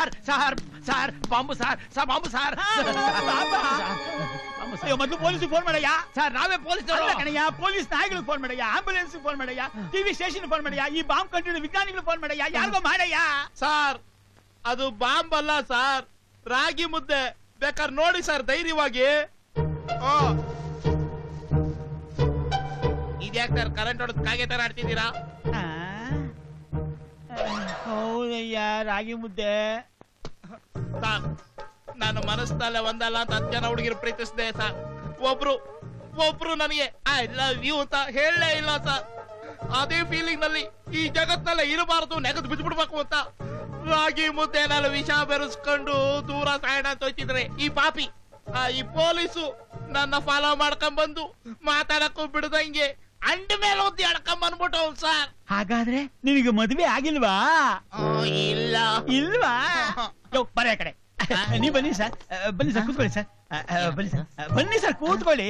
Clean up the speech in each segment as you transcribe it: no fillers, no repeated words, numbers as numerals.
Sir sir sir bomb sir sir bomb sir ಮೊದಲು police phone ಮಾಡಯ್ಯ. Sir ನಾವೇ police ಕಣಯ್ಯ, ಪೊಲೀಸ್ ನಾಯಿಗಳಿಗೆ ಫೋನ್ ಮಾಡಯ್ಯ, ಆಂಬುಲೆನ್ಸ್ ಫೋನ್ ಮಾಡಯ್ಯ, ಟಿವಿ ಸ್ಟೇಷನ್ ಫೋನ್ ಮಾಡಯ್ಯ, ಈ ಬಾಂಬ್ ಕಂಡು ವಿಜ್ಞಾನಿಗಳು ಫೋನ್ ಮಾಡಯ್ಯ, ಯಾರಿಗೋ ಮಾಡಯ್ಯ. ಸಾರ್ ಅದು ಬಾಂಬ್ ಅಲ್ಲ ಸಾರ್, ರಾಗಿ ಮುದ್ದೆ. ಬೇಕಾದ್ರೆ ನೋಡಿ ಸರ್ ಧೈರ್ಯವಾಗಿ. ಇದ್ಯಾಕೆ ಸರ್ ಕರೆಂಟ್ ಹೊಡೆದ್ ಕಾಗೆ ತರ ಆಡ್ತಿದ್ದೀರಾ? ಹೌದಯ್ಯ, ರಾಗಿ ಮುದ್ದೆ. ಸಾರ್ ನಾನು ಮನಸ್ಸಲ್ಲೇ ಒಂದಲ್ಲ ಅಂತ 10 ಜನ ಹುಡುಗಿರು ಪ್ರೀತಿಸಿದೆ ಸರ್. ಒಬ್ರು ನನಗೆ ಐ ಲವ್ ಯು ಅಂತ ಹೇಳಲೇ ಇಲ್ಲ ಸರ್. ಅದೇ ಫೀಲಿಂಗ್ ನಲ್ಲಿ ಈ ಜಗತ್ತಲ್ಲೇ ಇರಬಾರದು, ನೆಗದು ಬಿದ್ಬಿಡ್ಬೇಕು ಅಂತ ರಾಗಿ ಮುದ್ದೆ ನಾನು ವಿಷ ಬೆರೆಸ್ಕೊಂಡು ದೂರ ಸಾಯಣ ಅಂತ ಹೋಗ್ತಿದ್ರೆ ಈ ಪಾಪಿ ಈ ಪೊಲೀಸು ನನ್ನ ಫಾಲೋ ಮಾಡ್ಕೊಂಡ್ ಬಂದು ಮಾತಾಡಕ್ಕೂ ಬಿಡದಂಗೆ ಅಂಡ ಮೇಲೆ ಒದ್ದಿ ಅಡ್ಕೊಂಡ್ ಬಂದ್ಬಿಟ್ಟು ಸರ್. ಹಾಗಾದ್ರೆ ನಿನಗೆ ಮದುವೆ ಆಗಿಲ್ವಾ? ಇಲ್ವಾ? ಬರ ಕಡೆ ನೀವ್ ಬನ್ನಿ ಸರ್, ಬನ್ನಿ ಸರ್, ಕೂತ್ಕೊಳ್ಳಿ ಸರ್, ಬನ್ನಿ ಸರ್ ಕೂತ್ಕೊಳ್ಳಿ.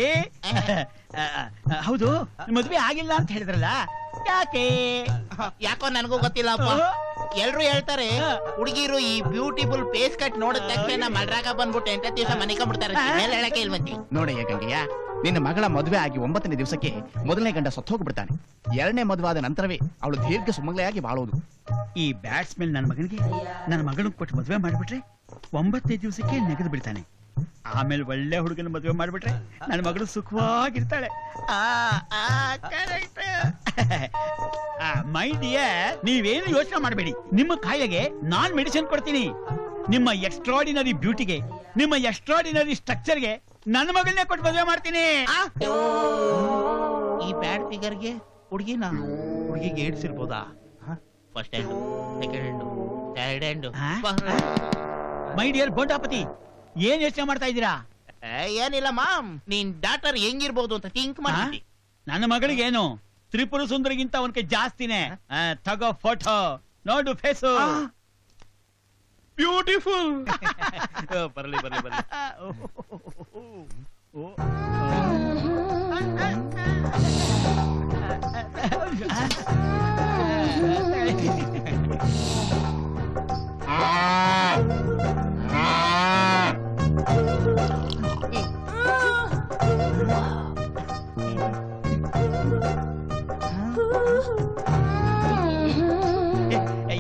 ಹೌದು, ಮದುವೆ ಆಗಿಲ್ಲ ಅಂತ ಹೇಳಿದ್ರಲ್ಲ, ಯಾಕೋ ನನಗೂ ಗೊತ್ತಿಲ್ಲ. ಎಲ್ರು ಹೇಳ್ತಾರೆ ಹುಡುಗಿರು ಈ ಬ್ಯೂಟಿಫುಲ್ ಫೇಸ್ ಕಟ್ ನೋಡಿದ ತಕ್ಷಣ ಮಲ್ರಾಗ ಬಂದ್ಬಿಟ್ಟು 8 ದಿವಸ ಮನಿಕೊಂಡ್ಬಿಡ್ತಾರೆ. ಹೇಳಕ್ಕೆ ಇಲ್ವಂತಿ ನೋಡಿ ಗಂಗೆಯ, ನಿನ್ನ ಮಗಳ ಮದುವೆ ಆಗಿ 9ನೇ ದಿವಸಕ್ಕೆ ಮೊದಲನೇ ಗಂಡ ಸತ್ತು ಹೋಗ್ಬಿಡ್ತಾನೆ. 2ನೇ ಮದುವೆ ಆದ ನಂತರವೇ ಅವಳು ದೀರ್ಘ ಸುಮಂಗಲೆಯಾಗಿ ಬಾಳೋದು. ಈ ಬ್ಯಾಟ್ಸ್ಮನ್ ನನ್ನ ಮಗನಿಗೆ ನನ್ನ ಮಗಳನ್ನ ಕೊಟ್ಟು ಮದುವೆ ಮಾಡ್ಬಿಟ್ರೆ 9ನೇ ದಿವಸಕ್ಕೆ ನೆಗೆದು ಬಿಡ್ತಾನೆ. ಆಮೇಲೆ ಒಳ್ಳೆ ಹುಡುಗನ ಮದುವೆ ಮಾಡ್ಬಿಟ್ರೆ ನನ್ನ ಮಗಳು ಸುಖವಾಗಿರ್ತಾಳೆ. ಮೈ ಡಿಯರ್, ನೀವೇನು ಯೋಚನೆ ಮಾಡಬೇಡಿ. ನಿಮ್ಮ ಕಾಯಿಲೆಗೆ ನಾನ್ ಮೆಡಿಸಿನ್ ಕೊಡ್ತೀನಿ. ನಿಮ್ಮ ಎಕ್ಸ್ಟ್ರಾರ್ಡಿನರಿ ಬ್ಯೂಟಿಗೆ, ನಿಮ್ಮ ಎಕ್ಸ್ಟ್ರಾರ್ಡಿನರಿ ಸ್ಟ್ರಕ್ಚರ್ಗೆ ನನ್ನ ಮಗಳನ್ನೇ ಕೊಟ್ಟು ಮದುವೆ ಮಾಡ್ತೀನಿ. ಈ ಬ್ಯಾಡ್ ಫಿಗರ್ಗೆ ಹುಡುಗಿಗೆ ಏಡ್ಸ್ ಇರ್ಬೋದಾ? First hand, second hand, third hand. My dear Gondapati, ಏನ್ ಯೋಚನೆ ಮಾಡ್ತಾ ಇದ್ದೀರಾ? ಏನಿಲ್ಲ ಮಾಮ್, ನೀನ್ ಡಾಕ್ಟರ್ ಹೆಂಗಿರ್ಬೋದು ಅಂತ ಥಿಂಕ್ ಮಾಡಿ. ನನ್ನ ಮಗಳಿಗೇನು ತ್ರಿಪುರ ಸುಂದರಿಗಿಂತ ಅವನಿಗೆ ಜಾಸ್ತಿನೇ. ತಗೋ ಫೋಟೋ ನೋಡು, ಫೇಸು ಬ್ಯೂಟಿಫುಲ್. ಬರಲಿ ಬರಲಿ ಬರಲಿ.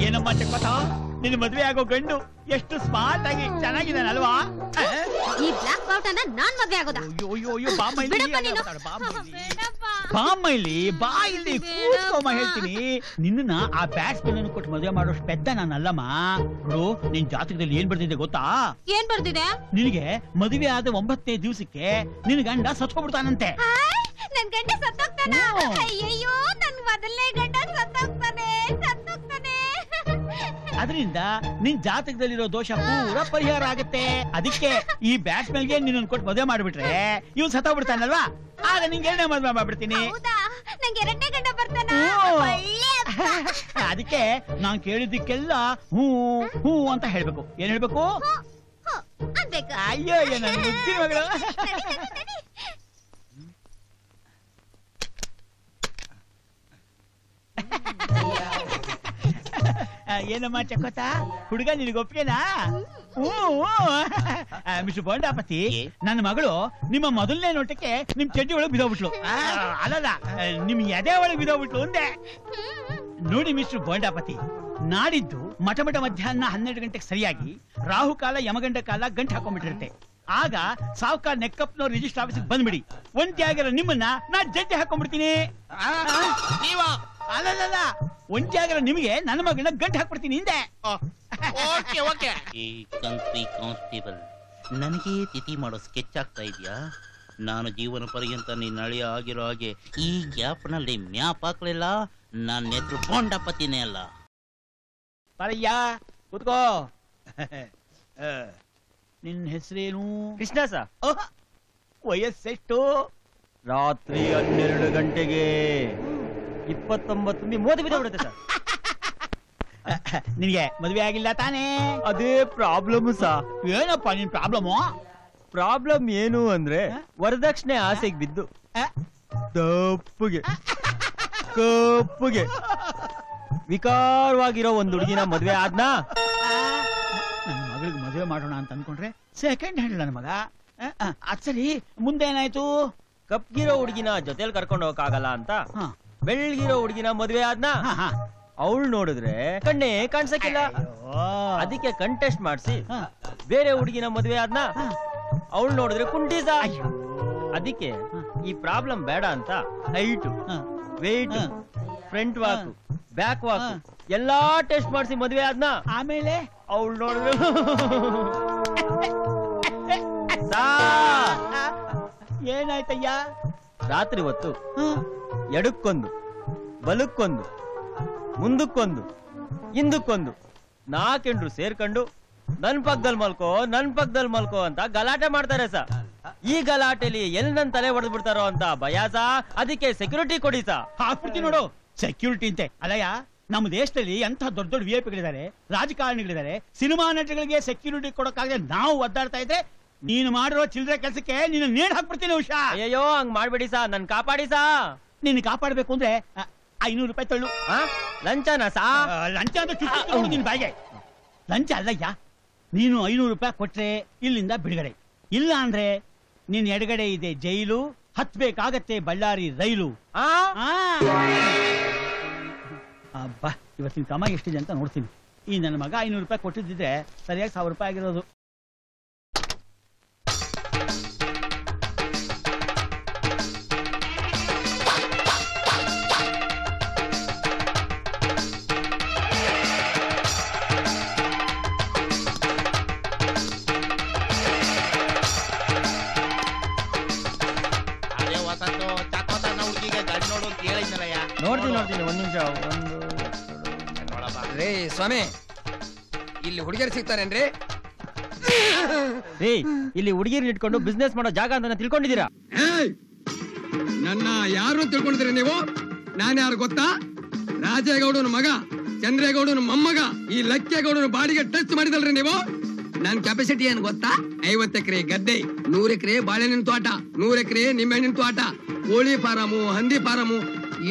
ಏನಮ್ಮ ಚಕ್ಕೋತ, ನಿನ್ನ ಮದುವೆ ಆಗೋ ಗಂಡು ಎಷ್ಟು ಸ್ಮಾರ್ಟ್ ಆಗಿ ಚೆನ್ನಾಗಿದ್ದಾನಲ್ವಾ? ಈ ಬ್ಲಾಕ್ ಬಾವುಟನ ನಾನ್ ಮದ್ವೆ ಆಗೋದಾ? ಬಾಮೈಲಿ ಬಾ ಇಲ್ಲಿ ಕೂತ್ಕೋಮ, ಹೇಳ್ತೀನಿ. ನಿನ್ನ ಆ ಬ್ಯಾಟ್ಸ್ಮನ್ ಅನ್ನು ಕೊಟ್ಟು ಮದುವೆ ಮಾಡೋಷ್ಟು ಪೆದ್ದ ನಾನಲ್ಲಮ್ಮ. ನೋಡು, ನಿನ್ ಜಾತಕದಲ್ಲಿ ಏನ್ ಬರ್ತಿದೆ ಗೊತ್ತಾ? ಏನ್ ಬರ್ತಿದೆ? ನಿನಗೆ ಮದುವೆ ಆದ 9ನೇ ದಿವಸಕ್ಕೆ ನಿನ್ ಗಂಡ ಸತ್ತೋಗ್ಬಿಡ್ತಾನಂತೆ. ನನ್ ಗಂಡ ಸತ್ತೋಗ್ತಾನ? ಅಯ್ಯಯ್ಯೋ, ನನ್ ಮೊದಲನೇ ಗಂಡ ಸತ್ತೋಗ್ತಾನೆ. ಅದರಿಂದ ನಿನ್ ಜಾತಕದಲ್ಲಿರೋ ದೋಷ ಪೂರ ಪರಿಹಾರ ಆಗುತ್ತೆ. ಅದಕ್ಕೆ ಈ ಬ್ಯಾಟ್ಸ್ಮನ್ಗೆ ನಿನ್ನ ಕೊಟ್ಟು ಮದುವೆ ಮಾಡ್ಬಿಟ್ರೆ ಇವ್ ಸತ್ತೋಗ್ಬಿಡ್ತಾನಲ್ವಾ, ಆಗ ನಿಂಗೆ 2ನೇ ಮದುವೆ ಮಾಡ್ಬಿಡ್ತೀನಿ. ಅದಕ್ಕೆ ನಾನ್ ಕೇಳಿದ್ದಕ್ಕೆಲ್ಲ ಹೂ ಹೂ ಅಂತ ಹೇಳ್ಬೇಕು. ಏನ್ ಹೇಳ್ಬೇಕು? ಅಯ್ಯೋ, ನನ್ನ ಮುದ್ದಿನ ಮಗಳು. ಏನಮ್ಮ ಚಕೋತ, ಹುಡುಗ ನಿನಗೆ ಒಪ್ಪಿಗೆನಾ? ಮಿಸ್ಟರ್ ಬೋಂಡಾಪತಿ, ನನ್ನ ಮಗಳು ನಿಮ್ಮ ಮೊದಲನೇ ನೋಟಕ್ಕೆ ನಿಮ್ ಚಡ್ಡಿ ಒಳಗೆ ಬಿದೋಗ್ಬಿಟ್ಲು. ಅಲ್ಲಲ್ಲ, ನಿಮ್ ಎದೆ ಒಳಗೆ ಬಿದೋಗ್ಬಿಟ್ಲು ಅಂದೆ. ನೋಡಿ ಮಿಸ್ಟರ್ ಬೋಂಡಾಪತಿ, ನಾಡಿದ್ದು ಮಠ ಮಧ್ಯಾಹ್ನ 12 ಗಂಟೆಗೆ ಸರಿಯಾಗಿ ರಾಹುಕಾಲ ಯಮಗಂಡ ಕಾಲ ಗಂಟು ಹಾಕೊಂಡ್ಬಿಟ್ಟಿರುತ್ತೆ. ಆಗ ಸಾವುಕಾರ ನೆಕ್ಕಪ್ಪನವ್ರ ರಿಜಿಸ್ಟರ್ ಆಫೀಸಿಗೆ ಬಂದ್ಬಿಡಿ. ಒಂಟಿಯಾಗಿರೋ ನಿಮ್ಮನ್ನ ನಾ ಜಡ್ಜಿ ಹಾಕೊಂಡ್ಬಿಡ್ತೀನಿ. ಅಲ್ಲಲ್ಲ, ಒಂಟಿಯಾಗಿರೋ ನಿಮಗೆ ನನ್ನ ಮಗಳನ್ನ ಗಂಟು ಹಾಕ್ಬಿಡ್ತೀನಿ ಹಿಂದೆ. ಈ ಕಂತ್ರಿ ಕಾನ್ಸ್ಟೇಬಲ್, ನನಗೆ ತಿಥಿ ಮಾಡೋ ಸ್ಕೆಚ್ ಆಗ್ತಾ ಇದೆಯಾ? ನಾನು ಜೀವನ ಪರ್ಯಂತ ನೀನ್ ಅಳಿಯ ಆಗಿರೋ ಹಾಗೆ ಈ ಗ್ಯಾಪ್ ನಲ್ಲಿ ಮ್ಯಾಪ್ ಹಾಕ್ಲಿಲ್ಲ. ನನ್ನ ಹೆಸರು ಬೋಂಡಾಪತಿನೇ ಅಲ್ಲ. ಬರಯ್ಯ, ಕೂತ್ಕೋ. ನಿನ್ನ ಹೆಸರೇನು? ಕೃಷ್ಣ ಸರ್. ವಯಸ್ಸೆಷ್ಟು? ರಾತ್ರಿ 12 ಗಂಟೆಗೆ 29 30 ಬಿಡುತ್ತೆ ಸರ್. ನಿನ್ಗೆ ಮದುವೆ ಆಗಿಲ್ಲ ತಾನೇ? ಅದೇ ಪ್ರಾಬ್ಲಮ್ ಸಾ. ಏನಪ್ಪ ನಿನ್ ಪ್ರಾಬ್ಲಮು? ಪ್ರಾಬ್ಲಮ್ ಏನು ಅಂದ್ರೆ ವರದಕ್ಷಿಣೆ ಆಸೆಗೆ ಬಿದ್ದು ದಪ್ಪಗೆ ಕಪ್ಪಗೆ ವಿಕಾರವಾಗಿರೋ ಒಂದು ಹುಡುಗಿನ ಮದುವೆ ಆದ್ನಾ. ಮದುವೆ ಮಾಡೋಣ ಅಂತ ಅನ್ಕೊಂಡ್ರೆ ಸೆಕೆಂಡ್ ಹ್ಯಾಂಡ್ ನನ್ನ ಮಗ. ಅದ್ ಸರಿ, ಮುಂದೆ ಏನಾಯ್ತು? ಕಪ್ಗಿರೋ ಹುಡುಗಿನ ಜೊತೆಲಿ ಕರ್ಕೊಂಡು ಹೋಗಕ್ಕಾಗಲ್ಲ ಅಂತ ಹ. ಬೆಳ್ಗಿರೋ ಹುಡುಗಿನ ಮದ್ವೆ ಆದ್ನ. ಹ, ಹ. ಅವಳು ನೋಡಿದ್ರೆ ಕಣ್ಣೇ ಕಾಣ್ಸಕ್ಕಿಲ್ಲ. ಅಯ್ಯೋ. ಅದಕ್ಕೆ ಕಂಟೆಸ್ಟ್ ಮಾಡಿಸಿ ಹ. ಬೇರೆ ಹುಡುಗಿನ ಮದ್ವೆ ಆದ್ನ. ಹ. ಅವಳು ನೋಡಿದ್ರೆ ಕುಂಟೀಸ. ಅಯ್ಯೋ. ಅದಕ್ಕೆ ಈ ಪ್ರಾಬ್ಲಮ್ ಬೇಡ ಅಂತ ಹೈಟ್, ಹ. ವೆಯ್ಟ್, ಹ. ಫ್ರಂಟ್ ವಾಕ್, ಬ್ಯಾಕ್ ವಾಕ್ ಹ. ಎಲ್ಲಾ ಟೆಸ್ಟ್ ಮಾಡಿಸಿ ಮದ್ವೆ ಆದ್ನ. ಆಮೇಲೆ ಅವಳು ನೋಡಿದ್ರೆ ಸಾ. ಏನಾಯ್ತಯ್ಯ? ರಾತ್ರಿ ಹೊತ್ತು ಹ. ಎಡಕ್ಕೊಂದು, ಬಲಕ್ಕೊಂದು, ಮುಂದಕ್ಕೊಂದು, ಹಿಂದಕ್ಕೊಂದು 4 ಹೆಂಡ್ರು ಸೇರ್ಕೊಂಡು ನನ್ ಪಕ್ಕದಲ್ಲಿ ಮಲ್ಕೋ ಅಂತ ಗಲಾಟೆ ಮಾಡ್ತಾರೆ ಸಾ. ಈ ಗಲಾಟೆಲಿ ಎಲ್ಲಿ ನನ್ ತಲೆ ಹೊಡೆದ್ ಬಿಡ್ತಾರೋ ಅಂತ ಭಯ ಸಾ. ಅದಕ್ಕೆ ಸೆಕ್ಯೂರಿಟಿ ಕೊಡಿ ಸಾ. ಹಾಕ್ಬಿಡ್ತೀನಿ ನೋಡು, ಸೆಕ್ಯೂರಿಟಿ ಅಂತೆ. ಅಲ್ಲಯ್ಯ, ನಮ್ಮ ದೇಶದಲ್ಲಿ ಎಂಥ ದೊಡ್ಡ ದೊಡ್ಡ VIP-ಗಳಿದ್ದಾರೆ, ರಾಜಕಾರಣಿಗಳಿದ್ದಾರೆ. ಸಿನಿಮಾ ನಟಗಳಿಗೆ ಸೆಕ್ಯೂರಿಟಿ ಕೊಡಕ್ಕಾಗದೆ ನಾವು ಒದ್ದಾಡ್ತಾ ಇದ್ರೆ ನೀನು ಮಾಡಿರೋ ಚಿಲ್ಲರೆ ಕೆಲಸಕ್ಕೆ ನೀನು ನೇಣು ಹಾಕ್ಬಿಡ್ತೀನಿ ಉಷಾ. ಅಯ್ಯೋ ಹಂಗ್ ಮಾಡ್ಬೇಡಿ ಸಾ, ನನ್ ಕಾಪಾಡಿ ಸಾ. ನಿನ್ನ ಕಾಪಾಡ್ಬೇಕು ಅಂದ್ರೆ 500 ರೂಪಾಯಿ ತಳ್ಳು. ಲಂಚನ ಸಾ. ಲಂಚ ಅಂತ ಚುಚ್ಚು ನಿನ್ ಬಾಯಿಗೆ. ಲಂಚ ಅಲ್ಲಯ್ಯ, ನೀನು 500 ರೂಪಾಯಿ ಕೊಟ್ರೆ ಇಲ್ಲಿಂದ ಬಿಡುಗಡೆ. ಇಲ್ಲ ಅಂದ್ರೆ ನಿನ್ ಎಡಗಡೆ ಇದೆ ಜೈಲು, ಹತ್ಬೇಕಾಗತ್ತೆ ಬಳ್ಳಾರಿ ರೈಲು. ಅಬ್ಬಾ, ಇವತ್ತಿನ ಕಮ ಎಷ್ಟಿದೆ ಅಂತ ನೋಡ್ತೀನಿ. ಈ ನನ್ನ ಮಗ 500 ರೂಪಾಯಿ ಕೊಟ್ಟಿದ್ದಿದ್ರೆ ಸರಿಯಾಗಿ 1000 ರೂಪಾಯಿ ಆಗಿರೋದು. ಅದೇ ವಸಂತು ಚಕೋತನ ಹುಡುಗಿಗೆ ಗಂಡು ನೋಡು ಅಂತ ಹೇಳಿದ್ನಲ್ಲಯ್ಯ. ನೋಡ್ತೀನಿ ಒಂದ್ ನಿಮಿಷ. ರೇ ಸ್ವಾಮಿ, ಇಲ್ಲಿ ಹುಡುಗಿಯರು ಸಿಗ್ತಾರೇನ್ರಿ? ರೀ, ಇಲ್ಲಿ ಹುಡುಗಿರ್ ಇಟ್ಕೊಂಡು ಬಿಸ್ನೆಸ್ ಮಾಡೋ ಜಾಗ ಅಂತ ತಿಳ್ಕೊಂಡಿದ್ದೀರಾ? ನನ್ನ ಯಾರು ತಿಳ್ಕೊಂಡಿದ್ರಿ ನೀವು? ನಾನು ಯಾರು ಗೊತ್ತಾ? ರಾಜೇಗೌಡನ ಮಗ, ಚಂದ್ರೇಗೌಡನ ಮೊಮ್ಮಗ, ಈ ಲಕ್ಕೇಗೌಡನ ಬಾಡಿಗೆ ಟಚ್ ಮಾಡಿದಲ್ರಿ ನೀವು. ನನ್ ಕೆಪಾಸಿಟಿ ಏನ್ ಗೊತ್ತಾ? 50 ಎಕರೆ ಗದ್ದೆ, 100 ಎಕರೆ ಬಾಳೆಹಣ್ಣಿನ ತೋಟ, 100 ಎಕರೆ ನಿಂಬೆಹಣ್ಣಿನ ತೋಟ, ಕೋಳಿ ಫಾರಮು, ಹಂದಿ ಫಾರಮು,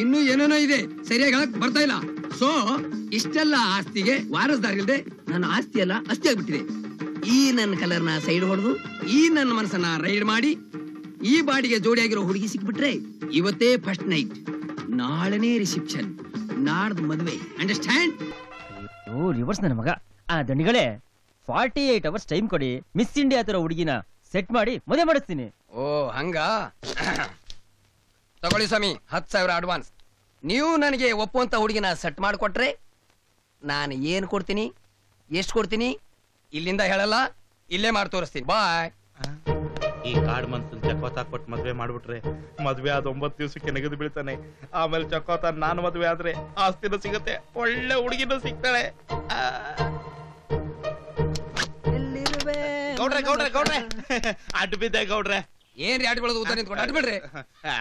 ಇನ್ನೂ ಏನೇನೋ ಇದೆ, ಸರಿಯಾಗಿ ಹೇಳಕ್ ಬರ್ತಾ ಇಲ್ಲ. ಸೊ ಇಷ್ಟೆಲ್ಲ ಆಸ್ತಿಗೆ ವಾರಸ್ದಾರ ಇಲ್ದೆ ನನ್ನ ಆಸ್ತಿ ಎಲ್ಲ ಅಸ್ತಿ ಆಗ್ಬಿಟ್ಟಿದೆ. ಈ ನನ್ನ ಕಲರ್ನ ಸೈಡ್ ಹೊಡೆದು, ಈ ನನ್ನ ಮನಸ್ಸನ್ನ ರೈಡ್ ಮಾಡಿ, ಈ ಬಾಡಿಗೆ ಜೋಡಿಯಾಗಿರೋ ಹುಡುಗಿ ಸಿಕ್ಬಿಟ್ರೆ ಇವತ್ತೇ ಫಸ್ಟ್ ನೈಟ್, ನಾಳೆನೇ ರಿಸೆಪ್ಷನ್, ನಾಡ್ದು ಮದುವೆ. ಅಂಡರ್ಸ್ಟ್ಯಾಂಡ್? ಓ ರಿವರ್ಸ್ ನನ್ನ ಮಗ. ಆ ದಂಡಿಗಳೇ, 48 ಅವರ್ಸ್ ಟೈಮ್ ಕೊಡಿ. ಮಿಸ್ ಇಂಡಿಯಾ ತರ ಹುಡುಗಿನ ಸೆಟ್ ಮಾಡಿ ಮದುವೆ ಮಾಡಿಸ್ತೀನಿ. ಓ ಹಂಗ ತಗೊಳ್ಳಿ ಸ್ವಾಮಿ, 10,000 ಅಡ್ವಾನ್ಸ್. ನೀವು ನನಗೆ ಒಪ್ಪುವಂತ ಹುಡುಗಿನ ಸೆಟ್ ಮಾಡಿಕೊಟ್ರೆ ನಾನು ಏನ್ ಕೊಡ್ತೀನಿ, ಎಷ್ಟು ಕೊಡ್ತೀನಿ ಇಲ್ಲಿಂದ ಹೇಳಲ್ಲ, ಇಲ್ಲೇ ಮಾಡಿ ತೋರಿಸ್ತೀನಿ. ಬಾಯ್. ಈ ಕಾಡ್ ಮನ್ಸನ್ ಚಕೋತ ಕೊಟ್ಟು ಮದ್ವೆ ಮಾಡ್ಬಿಟ್ರೆ ಮದ್ವೆ ಆದ 9 ದಿವಸಕ್ಕೆ ನೆಗೆದು ಬೀಳ್ತಾನೆ. ಆಮೇಲೆ ಚಕೋತ ನಾನು ಮದ್ವೆ ಆದ್ರೆ ಆಸ್ತಿನೂ ಸಿಗುತ್ತೆ, ಒಳ್ಳೆ ಹುಡುಗಿನೂ ಸಿಗ್ತಾಳೆ. ಗೌಡ್ರೆ ಅಡ್ಡ ಬಿದ್ದೆ ಗೌಡ್ರೆ. ಏನ್ರಿ ಆಟಗಳದು ಉದ್ದ ನಿಂತ್ಕೊಂಡು ಅಡ್ಬಿಡ್ರಿ.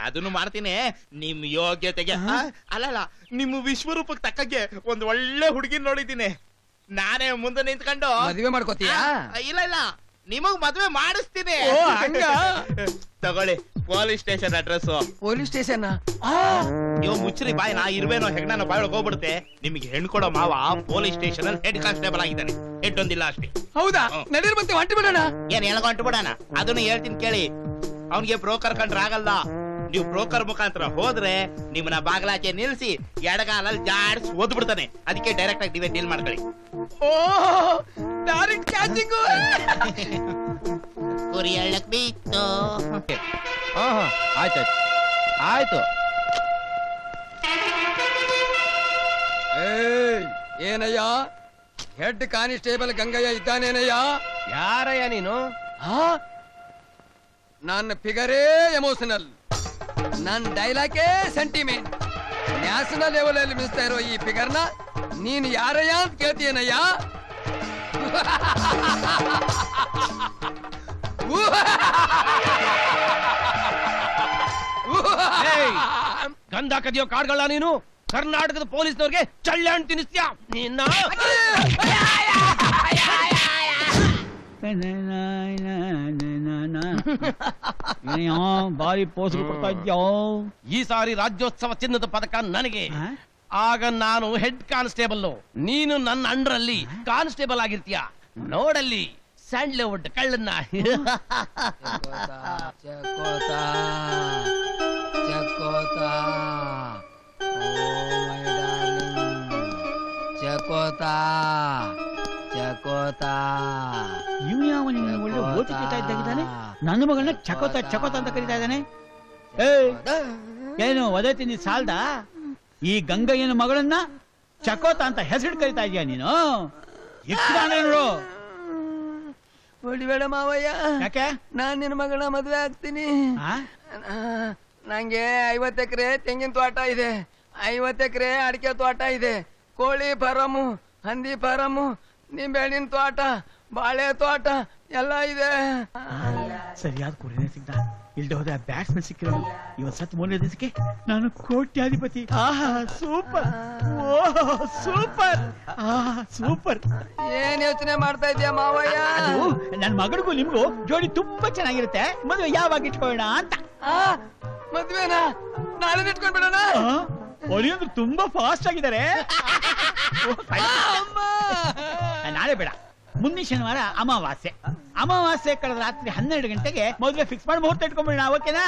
ಅದನ್ನು ಮಾಡ್ತೀನಿ ನಿಮ್ ಯೋಗ್ಯತೆಗೆ. ಅಲ್ಲಲ್ಲ, ನಿಮ್ಮ ವಿಶ್ವರೂಪಕ್ಕೆ ತಕ್ಕಗೆ ಒಂದ್ ಒಳ್ಳೆ ಹುಡುಗಿನ ನೋಡಿದ್ದೀನಿ. ನಾನೇ ಮುಂದೆ ನಿಂತ್ಕೊಂಡು ಮದುವೆ ಮಾಡ್ಕೋತೀಯಾ? ಇಲ್ಲ ನಿಮಗ್ ಮದ್ವೆ ಮಾಡಿಸ್ತೀನಿ. ತಗೊಳ್ಳಿ police station address. Police station? ನೀವು ಮುಚ್ಚ್ರಿ ಬಾಯ್, ನಾ ಇರುವೇನೋ ಹೆಗ್ನ ಬಾಯೊಳಗೆ ಹೋಗ್ಬಿಡುತ್ತೆ. ನಿಮ್ಗೆ ಹೆಣ್ಣು ಕೊಡೋ ಮಾವ ಪೊಲೀಸ್ ಸ್ಟೇಷನ್ ಅಲ್ಲಿ ಹೆಡ್ ಕಾನ್ಸ್ಟೇಬಲ್ ಆಗಿದ್ದಾನೆ. ಹೆಡ್ಡೊಂದಿಲ್ಲ ಅಷ್ಟೇ. ಹೌದಾ? ನಡೀರ್ ಬಂತೆ, ಹೊಂಟಿ ಬಿಡೋಣ. ಏನ್ ಹೇಳ್ಕೊಂಟು ಬಿಡೋಣ? ಅದನ್ನು ಹೇಳ್ತೀನಿ ಕೇಳಿ. ಅವನ್ಗೆ ಬ್ರೋಕರ್ ಕಂಡ್ರೆ ಆಗಲ್ಲ. ನೀವು ಬ್ರೋಕರ್ ಮುಖಾಂತರ ಹೋದ್ರೆ ನಿಮ್ಮನ್ನ ಬಾಗಲಾಚೆ ನಿಲ್ಸಿ ಎಡಗಾಲಲ್ಲಿ ಜಾಡ್ಸ್ ಓದ್ ಬಿಡ್ತಾನೆ. ಅದಕ್ಕೆ ಡೈರೆಕ್ಟ್ ಆಗಿ ಡೀಲ್ ಮಾಡ್ಕೊಳ್ಳಿ. ಓ ಡೈರೆಕ್ಟ್ ಕ್ಯಾಚಿಂಗ್. ಕುರಿ ಎಳ್ಳಕ್ ಬೀತ್ತು. ಆಯ್ತು. ಏನಯ್ಯ, ಹೆಡ್ ಕಾನಿಸ್ಟೇಬಲ್ ಗಂಗಯ್ಯ ಇದ್ದಾನೇನಯ್ಯ? ಯಾರಯ್ಯ ನೀನು? ನನ್ನ ಫಿಗರೇ ಎಮೋಷನಲ್, ನನ್ನ ಡೈಲಾಗೇ ಸೆಂಟಿಮೆಂಟ್. ನ್ಯಾಷನಲ್ ಲೆವೆಲ್ ಅಲ್ಲಿ ಮಿಸ್ತಾ ಇರೋ ಈ ಫಿಗರ್ನ ನೀನು ಯಾರಯ್ಯ ಅಂತ ಕೇಳ್ತೀಯನಯ್ಯ? ಗಂಧ ಕದಿಯೋ ಕಾಡ್ಗಳ ನೀನು ಕರ್ನಾಟಕದ ಪೊಲೀಸ್ನವ್ರಿಗೆ ಚಳ್ಳೆ ಹಣ್ಣು ತಿನ್ನಿಸ್ತೀಯ ನಿನ್ನ. ಬಾರಿ ಪೋಸ್ಗಳು ಕೊಡ್ತಾ ಇದ್ಯೋ. ಈ ಸಾರಿ ರಾಜ್ಯೋತ್ಸವ ಚಿನ್ನದ ಪದಕ ನನಗೆ. ಆಗ ನಾನು ಹೆಡ್ ಕಾನ್ಸ್ಟೇಬಲ್, ನೀನು ನನ್ನ ಅಂಡರಲ್ಲಿ ಕಾನ್ಸ್ಟೇಬಲ್ ಆಗಿರ್ತೀಯ. ನೋಡಲ್ಲಿ ಸ್ಯಾಂಡ್ಲ್ವುಡ್ ಕಳ್ಳನ್ನ ಚಕೋತಾ ಚಕೋತಾ ಚಕೋತಾ ಚಕೋತಾ ಇವ್ ಯಾವ ಒಳ್ಳೆ ಓಟಿ ಕೇಳ್ತಾ ಇದ್ದಾಗಿದ್ದಾನೆ. ನನ್ನ ಮಗಳನ್ನ ಚಕೋತ ಚಕೋತ ಅಂತ ಕರೀತಾ ಇದ್ದಾನೆ. ಏನು ಒದತೀನಿ ಸಾಲ್ದ? ಈ ಗಂಗಯ್ಯನ ಮಗಳನ್ನ ಚಕೋತ ಅಂತ ಹೆಸರು ಕರಿತಾ ಇದೀಯ ನೀನು? ನೋಡು. ಹೊಡಿಬೇಡ ಮಾವಯ್ಯ, ಯಾಕೆ? ನಾನ್ ನಿನ್ನ ಮಗಳ ಮದ್ವೆ ಆಗ್ತೀನಿ. ನಂಗೆ 50 ಎಕರೆ ತೆಂಗಿನ ತೋಟ ಇದೆ, 50 ಎಕರೆ ಅಡಿಕೆ ತೋಟ ಇದೆ, ಕೋಳಿ ಫಾರಮು, ಹಂದಿ ಫಾರಮು, ನಿಂಬೆಹಣ್ಣಿನ ತೋಟ, ಬಾಳೆ ತೋಟ ಎಲ್ಲ ಇದೆ. ಸರಿಯಾದ ಕುರಿನೇ ಸಿಗ್ದ. ಇಲ್ದೆ ಹೋದ ಬ್ಯಾಟ್ಸ್ಮನ್ ಸಿಕ್ಕಿರೋ. ಇವತ್ತು ಸತ್ 3ನೇ ದಿವಸಕ್ಕೆ ನಾನು ಕೋಟ್ಯಾಧಿಪತಿ. ಆಹಾ ಸೂಪರ್, ಓಹ್ ಸೂಪರ್, ಸೂಪರ್. ಏನ್ ಯೋಚನೆ ಮಾಡ್ತಾ ಇದೀಯ ಮಾವಯ್ಯ? ನನ್ ಮಗಳಿಗೂ ನಿಮ್ಗೂ ಜೋಡಿ ತುಂಬಾ ಚೆನ್ನಾಗಿರುತ್ತೆ. ಮದುವೆ ಯಾವಾಗ ಇಟ್ಕೊಳ್ಳೋಣ ಅಂತ. ಮದ್ವೆನಾ? ನಾಳೆ ಇಟ್ಕೊಂಡ್ಬಿಡೋಣ. ಒಲಿಯಂದ್ರು ತುಂಬಾ ಫಾಸ್ಟ್ ಆಗಿದ್ದಾರೆ. ನಾಳೆ ಬೇಡ, ಮುಂದಿನ ಶನಿವಾರ ಅಮಾವಾಸ್ಯೆ. ಅಮಾವಾಸ್ಯೆ ಕಳೆದ ರಾತ್ರಿ 12 ಗಂಟೆಗೆ ಮದುವೆ ಫಿಕ್ಸ್ ಮಾಡಿ ಮುಹೂರ್ತ ಇಟ್ಕೊಂಡ್ಬಿಡೋಣ. ಓಕೆನಾ?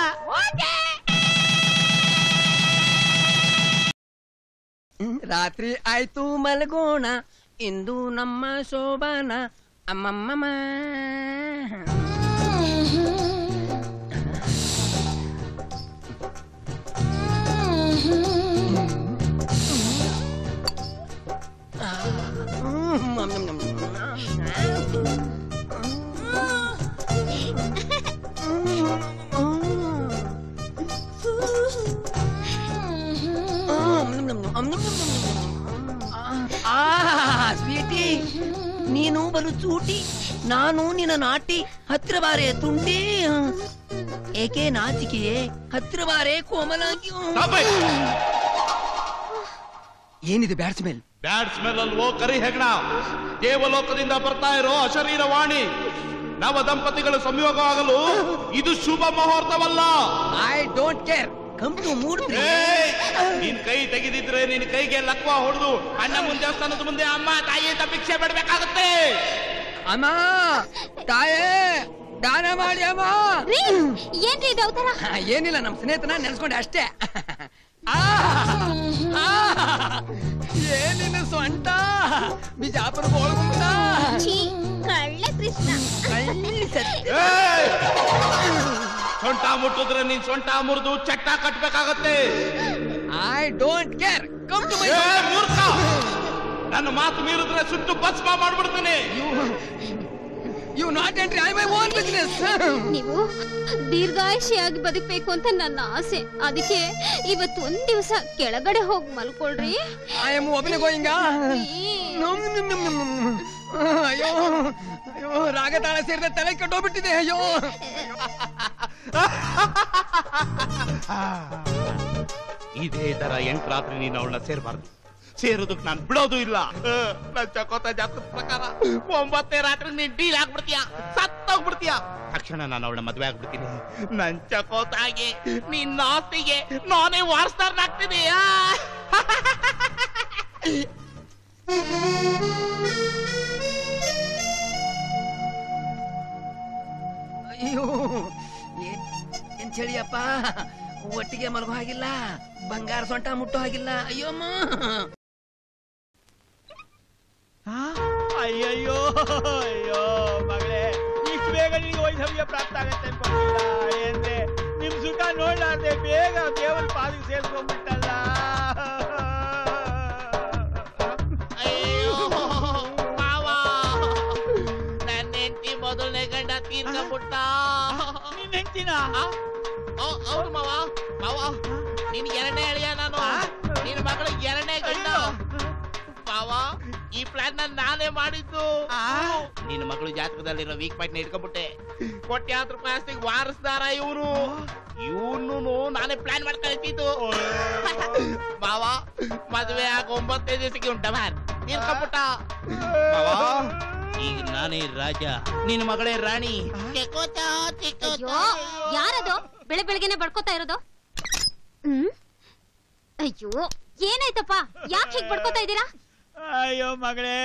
ರಾತ್ರಿ ಆಯ್ತು ಮಲಗೋಣ, ಇಂದು ನಮ್ಮ ಶೋಭಾನ. ಅಮ್ಮಮ್ಮ ಸ್ವೀಟಿ, ನೀನು ಬಲು ಚೂಟಿ, ನಾನು ನಿನ್ನ ನಾಟಿ. ಹತ್ತಿರ ಬಾರೆ ತುಂಟಿ, ಏಕೆ ನಾಚಿಕೆಯೇ? ಹತ್ತಿರ ಬಾರೆ ಕೋಮಲಾಗಿ. ಏನಿದೆ ಬ್ಯಾಡ್ ಸ್ಮೆಲ್? ಬ್ಯಾಡ್ ಸ್ಮೆಲ್ ಅಲ್ವೋ ಕರಿ ಹೆಗ್ಣ. ದೇವಲೋಕದಿಂದ ಬರ್ತಾ ಇರೋ ಅಶರೀರ ವಾಣಿ. ನವ ದಂಪತಿಗಳು ಸಂಯೋಗ ಆಗಲು ಇದು ಶುಭ ಮುಹೂರ್ತವಲ್ಲ. I don't care, come to mood. ನಿನ್ ಕೈ ತೆಗೆದಿದ್ರೆ ನಿನ್ ಕೈಗೆ ಲಕ್ವ ಹೊಡೆದು ಅಣ್ಣ ಮುಂದೆ ದೇವಸ್ಥಾನದ ಮುಂದೆ ಅಮ್ಮ ತಾಯಿ ಅಂತ ಭಿಕ್ಷೆ ಬಿಡ್ಬೇಕಾಗತ್ತೆ. ಅಮ್ಮ ತಾಯೇ ದಾನ ಮಾಡಿ ಅಮ್ಮ. ಏನ್ರಿ ಇದು ಅವತಾರ? ಏನಿಲ್ಲ, ನಮ್ ಸ್ನೇಹಿತನ ನೆನ್ಸ್ಕೊಂಡೆ ಅಷ್ಟೇ. ಏನಿನ ಸೊಂಟ ಬಿಜಾಪುರ ಗೋಳ್ಗುಂಟ. ಕಳ್ಳ ಕೃಷ್ಣ. ಸೊಂಟ ಮುಟ್ಟಿದ್ರೆ ನೀನ್ ಸೊಂಟ ಮುರಿದು ಚಟ್ಟ ಕಟ್ಬೇಕಾಗತ್ತೆ. I don't care, come to my. ಮೂರ್ಖ, ನನ್ನ ಮಾತು ಮೀರಿದ್ರೆ ಸುಟ್ಟು ಭಸ್ಮ ಮಾಡ್ಬಿಡ್ತೇನೆ. You not entry, I my own business. ನೀವು ದೀರ್ಘಾಯುಷಿಯಾಗಿ ಬದುಕಬೇಕು ಅಂತ ನನ್ನ ಆಸೆ. ಅದಕ್ಕೆ ಇವತ್ತು ಒಂದ್ ದಿವಸ ಕೆಳಗಡೆ ಹೋಗಿ ಮಲ್ಕೊಳ್ರಿ. ಐ ಆಮ್ ಒಬ್ಬನೇ ಗೋಯಿಂಗ. ಅಯ್ಯೋ ಅಯ್ಯೋ, ರಾಗತಾಳ ಸೇರಿದ ತಲೆ ಕಟ್ಟೋಗ್ಬಿಟ್ಟಿದೆ. ಅಯ್ಯೋ ಇದೇ ತರ 8 ರಾತ್ರಿ ನೀನು ಅವಳನ್ನ ಸೇರ್ಬಾರ್ದು. ಸೇರೋದಕ್ ನಾನ್ ಬಿಡೋದು ಇಲ್ಲ. ನನ್ ಚಕೋತ ಜಾತಕದ ಪ್ರಕಾರ 9ನೇ ರಾತ್ರಿ ನೀನ್ ಡೀಲ್ ಆಗ್ಬಿಡ್ತೀಯ, ಸತ್ತೋಗ್ಬಿಡ್ತೀಯ. ತಕ್ಷಣ ನಾನು ಅವಳನ್ನ ಮದ್ವೆ ಆಗ್ಬಿಡ್ತೀನಿ. ನನ್ ಚಕೋತಾಗೆ ನಿನ್ನ ಆಸ್ತಿಗೆ ನಾನೇ ವಾರಸ್ದಾರನಾಗ್ತೀನಿ. ಅಯ್ಯೋ ಏನ್ ಚಳಿಯಪ್ಪ, ಒಟ್ಟಿಗೆ ಮಲಗೋ ಹಾಗಿಲ್ಲ, ಬಂಗಾರ ಸೊಂಟ ಮುಟ್ಟೋ ಹಾಗಿಲ್ಲ. ಅಯ್ಯೋಮ್ಮ. ಅಯ್ಯಯ್ಯೋ ಅಯ್ಯೋ ಮಗಳೇ, ಇಷ್ಟು ಬೇಗ ನಿನಗೆ ವೈಷಮ್ಯ ಪ್ರಾಪ್ತ ಆಗತ್ತೆ ಅನ್ಕೊಂಡಿಲ್ಲ. ಏನ್ರೆ ನಿಮ್ ಸುಖ ನೋಡ್ಲಾರ್ದೆ ಬೇಗ ದೇವರ ಪಾದಿಗೆ ಸೇರ್ಕೊಂಡ್ಬಿಟ್ಟಲ್ಲ. ಅಯ್ಯೋ ಮಾವ, ನನ್ನ ಹೆಂಡತಿ ಮೊದಲನೇ ಗಂಡ ತೀರ್ಕೊಂಡ್ಬಿಟ್ಟ. ನಿನ್ ಹೆಂಡ್ತಿನ? ಹೌದು ಮಾವ. ಮಾವ, ನಿನ್ 2ನೇ ಅಳಿಯ ನಾನು. ನಿನ್ ಮಗಳು 2ನೇ ಗಂಡ. ಮಾವ, ಈ ಪ್ಲಾನ್ ನಾನೇ ಮಾಡಿದ್ದು. ನಿನ್ನ ಮಗಳು ಜಾತಕದಲ್ಲಿರೋ ವೀಕ್ ಪಾಯಿಂಟ್ ಇಟ್ಕೊಂಡ್ಬಿಟ್ಟೆ. ಕೋಟ್ಯಾಂತರ ರೂಪಾಯಿ ಆಸ್ತಿಗೆ ವಾರಸ್ದಾರ ಇವ್ರು. ಇವನು ನಾನೇ ಪ್ಲಾನ್ ಮಾಡ್ತಾ ಇಟ್ಟಿದ್ದು. ಮಾವ, ಮದುವೆ ಆಗ 9ನೇ ದಿವಸಕ್ಕೆ ಉಂಟಮಾನ್ ತೀರ್ಕೊಂಡ್ಬಿಟ್ಟ. ಮಾವ, ಈಗ ನಾನೇ ರಾಜ, ನಿನ್ನ ಮಗಳೇ ರಾಣಿ. ಅಯ್ಯೋ, ಯಾರದು ಬೆಳೆ ಬೆಳಗ್ಗೆನೆ ಬಡ್ಕೋತಾ ಇರೋದು? ಅಯ್ಯೋ, ಏನಾಯ್ತಪ್ಪ? ಯಾಕೆ ಹೀಗೆ ಬಡ್ಕೋತಾ ಇದ್ದೀರಾ? ಅಯ್ಯೋ ಮಗಳೇ,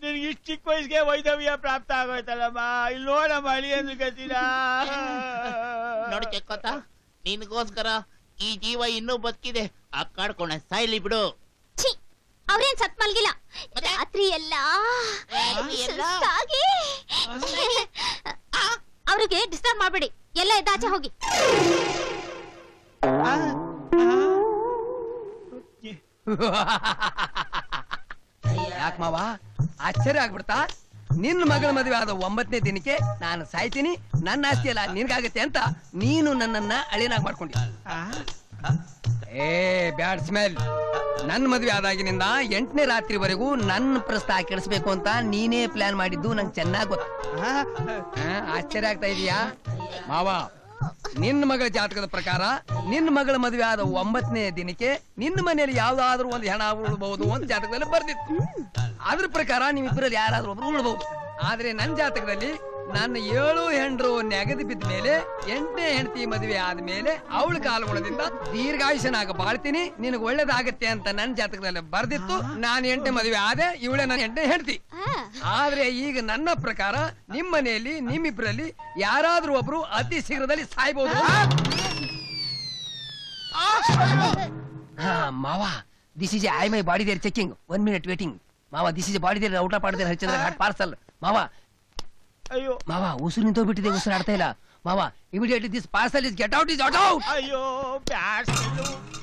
ನಿನ್ಗೆ ಇಷ್ಟು ಚಿಕ್ಕ ವಯಸ್ಸಿಗೆ ವೈದವ್ಯ ಪ್ರಾಪ್ತ ಆಗೋಯ್ತಲ್ಲಮ್ಮ. ಇಲ್ಲಿ ನೋಡಮ್ಮ ಅಳಿ ಅಂದ್ ಗತಿನ. ನೋಡಿ ಚೆಕ್ಕೋತ, ನಿನ್ಗೋಸ್ಕರ ಈ ಜೀವ ಇನ್ನೂ ಬದುಕಿದೆ. ಅಕ್ಕಾಡ್ಕೊಂಡ ಸಾಯ್ಲಿ ಬಿಡು. ಛೀ, ಅವ್ರೇನ್ ಸತ್ ಮಲ್ಗಿಲ್ಲ. ರಾತ್ರಿ ಎಲ್ಲ ಸುಸ್ತಾಗಿ. ಅವ್ರಿಗೆ ಡಿಸ್ಟರ್ಬ್ ಮಾಡ್ಬೇಡಿ, ಎಲ್ಲ ಎದ್ದಾಚೆ ಹೋಗಿ. ಯಾಕೆ ಮಾವ ಆಶ್ಚರ್ಯ ಆಗ್ಬಿಡ್ತಾ? ನಿನ್ನ ಮಗಳ ಮದುವೆ ಆದ 9ನೇ ದಿನಕ್ಕೆ ನಾನು ಸಾಯ್ತೀನಿ, ನನ್ನ ಆಸ್ತಿ ಎಲ್ಲ ನಿನ್ಗಾಗತ್ತೆ ಅಂತ ನೀನು ನನ್ನನ್ನ ಅಳಿನಾಗ್ ಮಾಡ್ಕೊಂಡಿ. ಏ ಬ್ಯಾಡ್ ಸ್ಮೆಲ್. ನನ್ನ ಮದುವೆ ಆದಾಗಿನಿಂದ 8ನೇ ರಾತ್ರಿವರೆಗೂ ನನ್ನ ಪ್ರಸ್ತಾವ ಕೆಡಿಸ್ಬೇಕು ಅಂತ ನೀನೇ ಪ್ಲಾನ್ ಮಾಡಿದ್ದು ನಂಗೆ ಚೆನ್ನಾಗ್ ಗೊತ್ತು. ಆಶ್ಚರ್ಯ ಆಗ್ತಾ ಇದೀಯಾ ಮಾವ? ನಿನ್ನ ಮಗಳ ಜಾತಕದ ಪ್ರಕಾರ ನಿನ್ನ ಮಗಳ ಮದುವೆ ಆದ 9ನೇ ದಿನಕ್ಕೆ ನಿನ್ನ ಮನೆಯಲ್ಲಿ ಯಾವ್ದಾದ್ರು ಒಂದು ಹೆಣ ಉಳ್ಬಹುದು ಅಂತ ಜಾತಕದಲ್ಲಿ ಬರ್ದಿತ್ತು. ಅದ್ರ ಪ್ರಕಾರ ನಿಮ್ಮಿಬ್ಬರಲ್ಲಿ ಯಾರಾದ್ರೂ ಒಬ್ರು ಉಳ್ಬಹುದು. ಆದ್ರೆ ನನ್ನ ಜಾತಕದಲ್ಲಿ ನನ್ನ 7 ಹೆಂಡ್ರು ನೆಗದು ಬಿದ್ದ ಮೇಲೆ 8ನೇ ಹೆಂಡತಿ ಮದುವೆ ಆದ್ಮೇಲೆ ಅವಳ ಕಾಲುಗುಣದಿಂದ ದೀರ್ಘಾಯುಷನಾಗ ಬಾಳ್ತೀನಿ, ನಿನಗೆ ಒಳ್ಳೇದಾಗತ್ತೆ ಅಂತ ನನ್ನ ಜಾತಕದಲ್ಲಿ ಬರ್ದಿತ್ತು. ನಾನು 8ನೇ ಮದುವೆ ಆದೆ, ಇವಳೇ ನನ್ನ 8ನೇ ಹೆಂಡತಿ. ಆದ್ರೆ ಈಗ ನನ್ನ ಪ್ರಕಾರ ನಿಮ್ಮ ಮನೆಯಲ್ಲಿ ನಿಮ್ಮಿಬ್ಬರಲ್ಲಿ ಯಾರಾದ್ರೂ ಒಬ್ರು ಅತಿ ಶೀಘ್ರದಲ್ಲಿ ಸಾಯ್ಬಹುದು. ಮಾವ, this is I my body there checking. 1 minute waiting. ಮಾವ, this is body there out body there Harichandra Ghat parcel. ಮಾವ, ಅಯ್ಯೋ ಮಾವ, ಉಸಿರು ನಿಂತೋಗ್ಬಿಟ್ಟಿದೆ, ಉಸಿರು ಆಡ್ತಾ ಇಲ್ಲ. ಮಾವ, immediately this parcel is get out, is out. ಅಯ್ಯೋ ಬ್ಯಾಡ್.